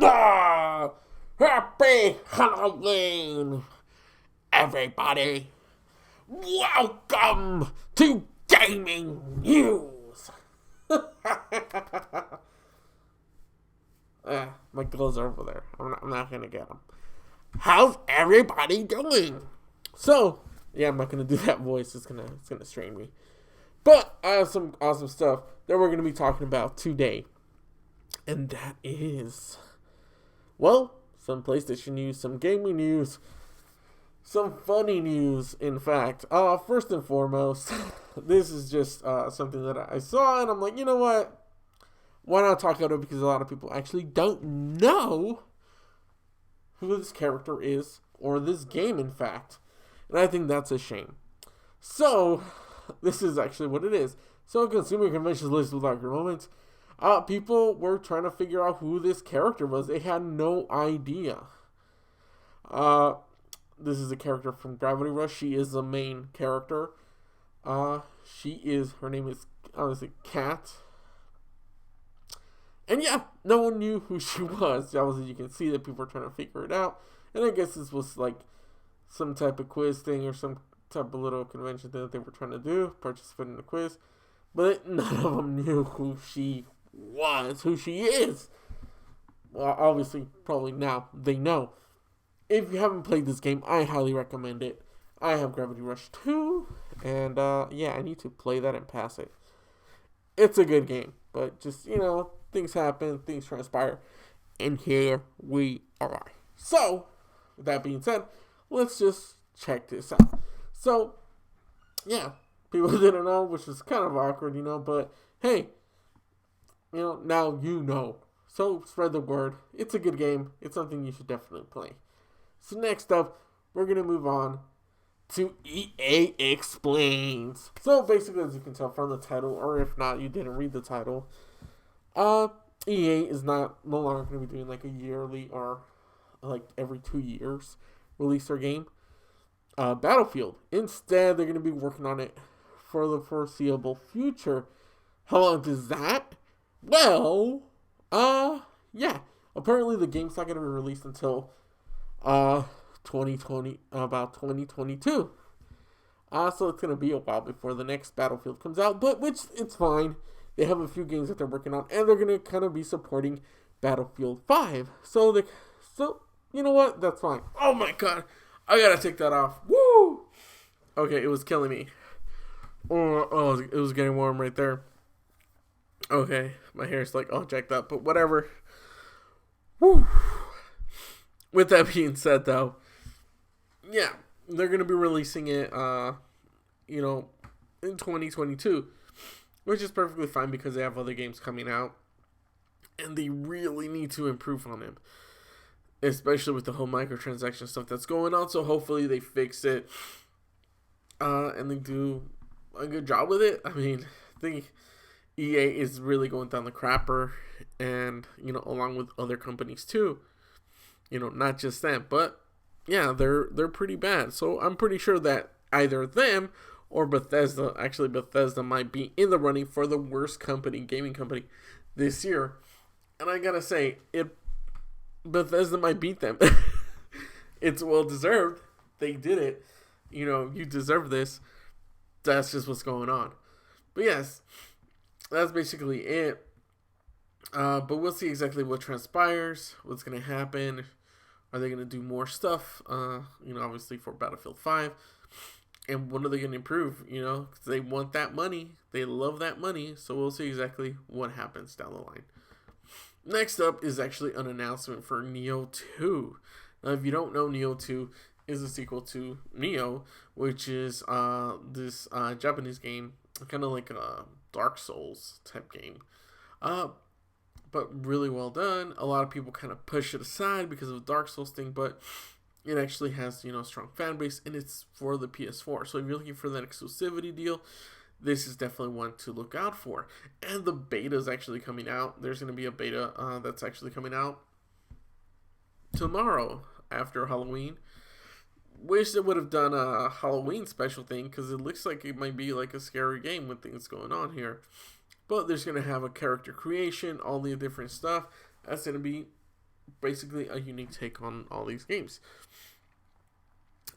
Ah, happy Halloween, everybody. Welcome to Gaming News. My clothes are over there. I'm not going to get them. How's everybody doing? So, yeah, I'm not going to do that voice. It's gonna strain me. But I have some awesome stuff that we're going to be talking about today. And that is, well, some PlayStation news, some gaming news, some funny news, in fact. First and foremost, this is just something that I saw, and I'm like, you know what? Why not talk about it? Because a lot of people actually don't know who this character is, or this game, in fact. And I think that's a shame. So, this is actually what it is. So, Consumer Conventions List with Darker Moments. People were trying to figure out who this character was. They had no idea. This is a character from Gravity Rush. She is the main character. Her name is, obviously, Kat. And yeah, no one knew who she was. Obviously, you can see that people were trying to figure it out. And I guess this was like some type of quiz thing or some type of little convention thing that they were trying to do, participate in the quiz. But none of them knew who she was, who she is. Well, obviously, probably now they know. If you haven't played this game, I highly recommend it. I have Gravity Rush 2, and yeah, I need to play that and pass it. It's a good game, but just, things happen, things transpire, and here we are. So, with that being said, let's just check this out. So, yeah, people didn't know, which was kind of awkward, but hey, now you know. So, spread the word. It's a good game. It's something you should definitely play. So, next up, we're going to move on to EA Explains. So, basically, as you can tell from the title, or if not, you didn't read the title, EA is no longer going to be doing like a yearly or like every 2 years release their game. Battlefield. Instead, they're going to be working on it for the foreseeable future. How long does that? Well, yeah. Apparently, the game's not going to be released until 2020, about 2022. So it's going to be a while before the next Battlefield comes out, but which it's fine. They have a few games that they're working on, and they're going to kind of be supporting Battlefield 5. So you know what? That's fine. Oh my god. I got to take that off. Woo! Okay, it was killing me. Oh, it was getting warm right there. Okay, my hair's like all jacked up, but whatever. Woo! With that being said, though, yeah, they're going to be releasing it, in 2022, which is perfectly fine because they have other games coming out, and they really need to improve on them, especially with the whole microtransaction stuff that's going on. So hopefully they fix it, and they do a good job with it. I mean, I think EA is really going down the crapper, and along with other companies too. Not just them, but yeah, they're pretty bad. So I'm pretty sure that either them or Bethesda, actually Bethesda might be in the running for the worst gaming company this year. And I gotta say, Bethesda might beat them. It's well deserved. They did it. You deserve this. That's just what's going on. But yes, that's basically it. But we'll see exactly what transpires, what's going to happen. Are they going to do more stuff, obviously for Battlefield 5? And what are they going to improve, because they want that money. They love that money. So we'll see exactly what happens down the line. Next up is actually an announcement for Neo 2. Now, if you don't know, Neo 2 is a sequel to Neo, which is this Japanese game, kind of like a Dark Souls type game. But really well done. A lot of people kind of push it aside because of the Dark Souls thing, but it actually has, a strong fan base, and it's for the PS4. So if you're looking for that exclusivity deal, this is definitely one to look out for. And the beta is actually coming out. There's going to be a beta that's actually coming out tomorrow after Halloween. Wish they would have done a Halloween special thing, because it looks like it might be like a scary game with things going on here. But there's going to have a character creation, all the different stuff. That's going to be basically a unique take on all these games.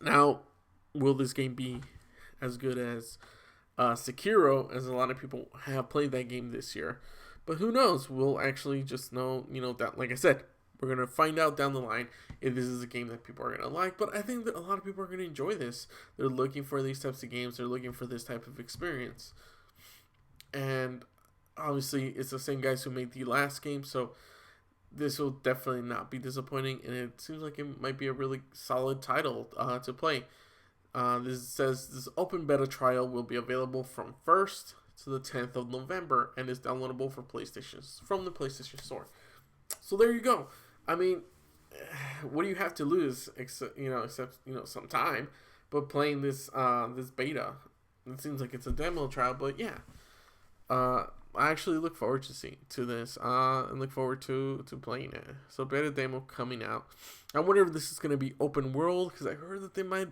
Now, will this game be as good as Sekiro, as a lot of people have played that game this year? But who knows? We'll actually just know, that, like I said, we're going to find out down the line if this is a game that people are going to like. But I think that a lot of people are going to enjoy this. They're looking for these types of games. They're looking for this type of experience. And obviously, it's the same guys who made the last game, so this will definitely not be disappointing. And it seems like it might be a really solid title to play. This says this open beta trial will be available from 1st to the 10th of November and is downloadable for from the PlayStation Store. So there you go. I mean, what do you have to lose except some time? But playing this beta, it seems like it's a demo trial. But yeah, I actually look forward to this and look forward to playing it. So beta demo coming out. I wonder if this is going to be open world, because I heard that they might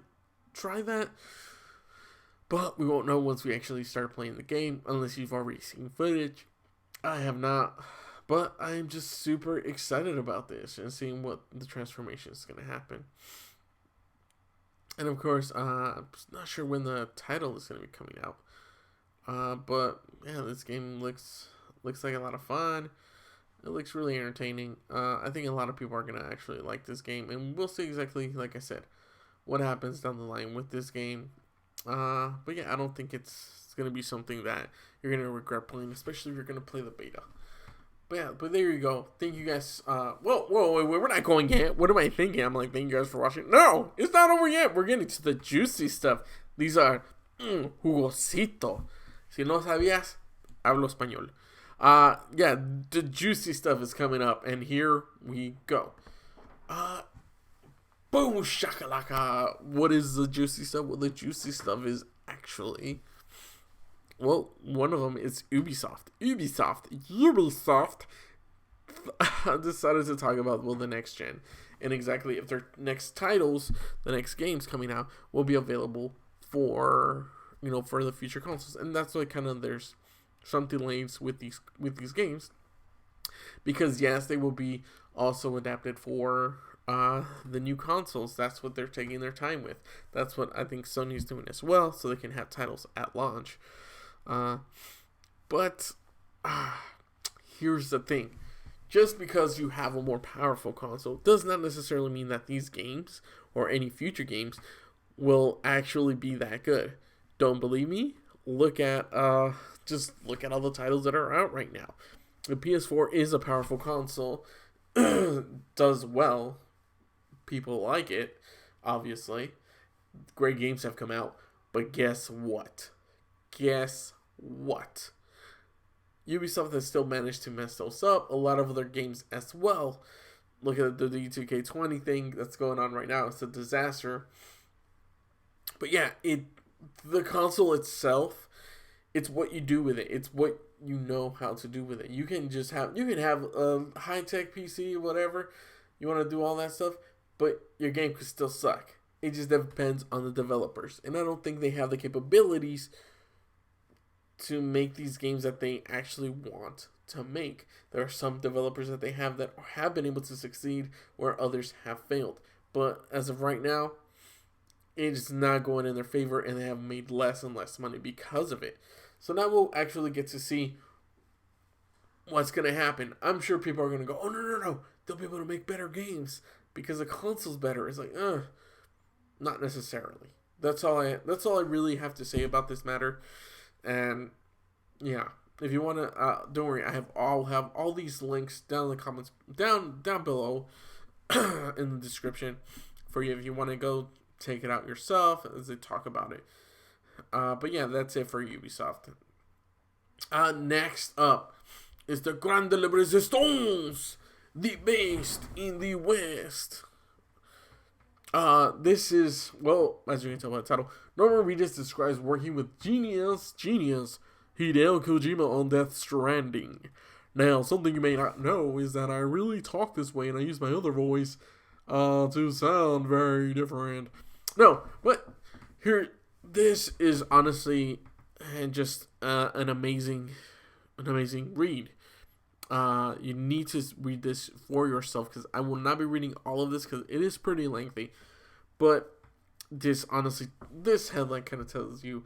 try that. But we won't know once we actually start playing the game, unless you've already seen footage. I have not. But I'm just super excited about this and seeing what the transformation is going to happen. And of course, I'm not sure when the title is going to be coming out. But yeah, this game looks like a lot of fun. It looks really entertaining. I think a lot of people are going to actually like this game. And we'll see exactly, like I said, what happens down the line with this game. But yeah, I don't think it's going to be something that you're going to regret playing, especially if you're going to play the beta. But yeah, but there you go. Thank you guys. Whoa, wait, we're not going yet. What am I thinking? I'm like, thank you guys for watching. No, it's not over yet. We're getting to the juicy stuff. These are jugosito. Si no sabías, hablo español. Yeah, the juicy stuff is coming up, and here we go. Boom shakalaka. What is the juicy stuff? Well, the juicy stuff is actually, well, one of them is Ubisoft. Ubisoft decided to talk about, well, the next gen, and exactly if their next titles, the next games coming out, will be available for the future consoles. And that's why kind of there's some delays with these games, because yes, they will be also adapted for the new consoles. That's what they're taking their time with. That's what I think Sony's doing as well, so they can have titles at launch. But here's the thing. Just because you have a more powerful console does not necessarily mean that these games or any future games will actually be that good. Don't believe me? Just look at all the titles that are out right now. The PS4 is a powerful console. Does well. People like it, obviously. Great games have come out. But guess what? Ubisoft has still managed to mess those up. A lot of other games as well. Look at the D2K20 thing that's going on right now. It's a disaster. But yeah, the console itself, it's what you do with it. It's what you know how to do with it. You can have a high-tech PC, whatever. You want to do all that stuff, but your game could still suck. It just depends on the developers. And I don't think they have the capabilities to make these games that they actually want to make. There are some developers that they have that have been able to succeed where others have failed. But as of right now, it's not going in their favor, and they have made less and less money because of it. So now we'll actually get to see what's going to happen. I'm sure people are going to go, oh, no. They'll be able to make better games because the console's better. It's like, not necessarily. That's all I really have to say about this matter. And yeah, if you want to, don't worry, I'll have all these links down in the comments, down below in the description for you if you want to go take it out yourself as they talk about it. But yeah, that's it for Ubisoft. Next up is the Grande Resistance, the best in the West. This is, well, as you can tell by the title, Norman Reedus describes working with genius Hideo Kojima on Death Stranding. Now, something you may not know is that I really talk this way and I use my other voice to sound very different. No, but here, this is honestly just an amazing read. You need to read this for yourself because I will not be reading all of this because it is pretty lengthy. But this, honestly, this headline kind of tells you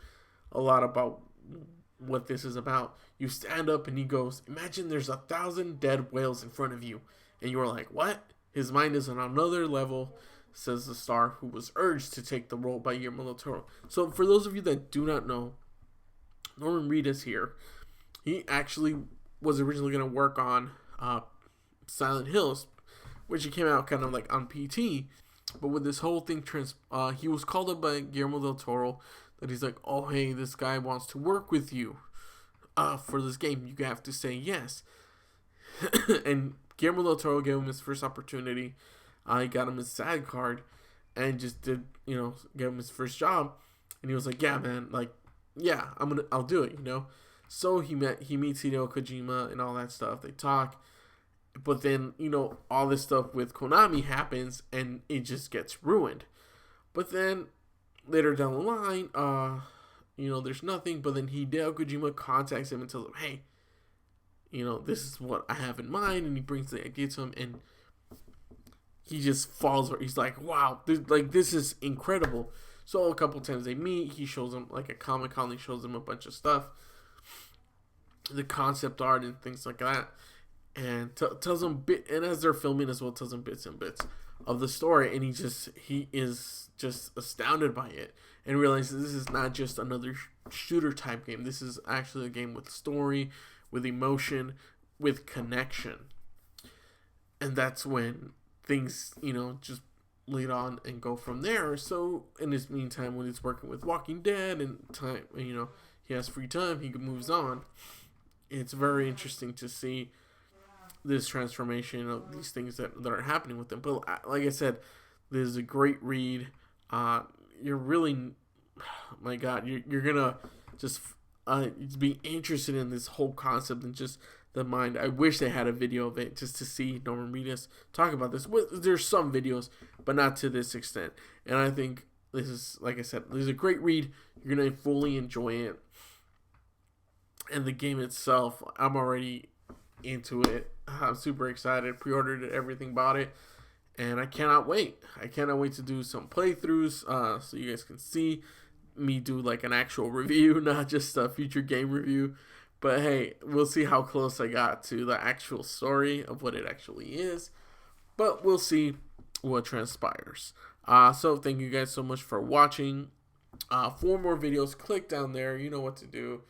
a lot about what this is about. You stand up and he goes, imagine there's 1,000 dead whales in front of you. And you're like, what? His mind is on another level, says the star who was urged to take the role by Guillermo del Toro. So for those of you that do not know, Norman Reedus here, he actually was originally going to work on Silent Hills, which he came out kind of like on PT. But with this whole thing, he was called up by Guillermo del Toro that he's like, oh, hey, this guy wants to work with you for this game. You have to say yes. And Guillermo del Toro gave him his first opportunity. He got him his SAG card and just did, gave him his first job. And he was like, yeah, man, like, yeah, I'll do it, So he meets Hideo Kojima and all that stuff. They talk. But then, all this stuff with Konami happens and it just gets ruined. But then later down the line, there's nothing. But then Hideo Kojima contacts him and tells him, hey, this is what I have in mind. And he brings the idea to him and he just falls. He's like, wow, this is incredible. So a couple times they meet. He shows him like a Comic-Con. He shows him a bunch of stuff. The concept art and things like that. And tells him and as they're filming as well, tells him bits and bits of the story, and he is just astounded by it, and realizes this is not just another shooter type game. This is actually a game with story, with emotion, with connection, and that's when things just lead on and go from there. So in this meantime, when he's working with Walking Dead and time, he has free time, he moves on. It's very interesting to see this transformation of these things that are happening with them. But like I said, this is a great read. You're really, my God, you're gonna just be interested in this whole concept and just the mind. I wish they had a video of it just to see Norman Reedus talk about this. There's some videos, but not to this extent. And I think this is, like I said, this is a great read. You're gonna fully enjoy it. And the game itself, I'm already into it. I'm super excited. Pre-ordered it, everything, bought it, and I cannot wait. I cannot wait to do some playthroughs so you guys can see me do like an actual review, not just a future game review. But hey, we'll see how close I got to the actual story of what it actually is. But we'll see what transpires. So thank you guys so much for watching. For more videos, click down there. You know what to do.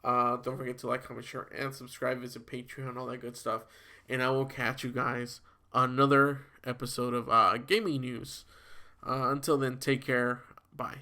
Don't forget to like, comment, share, and subscribe. Visit Patreon, all that good stuff. And I will catch you guys another episode of gaming news. Until then, take care. Bye.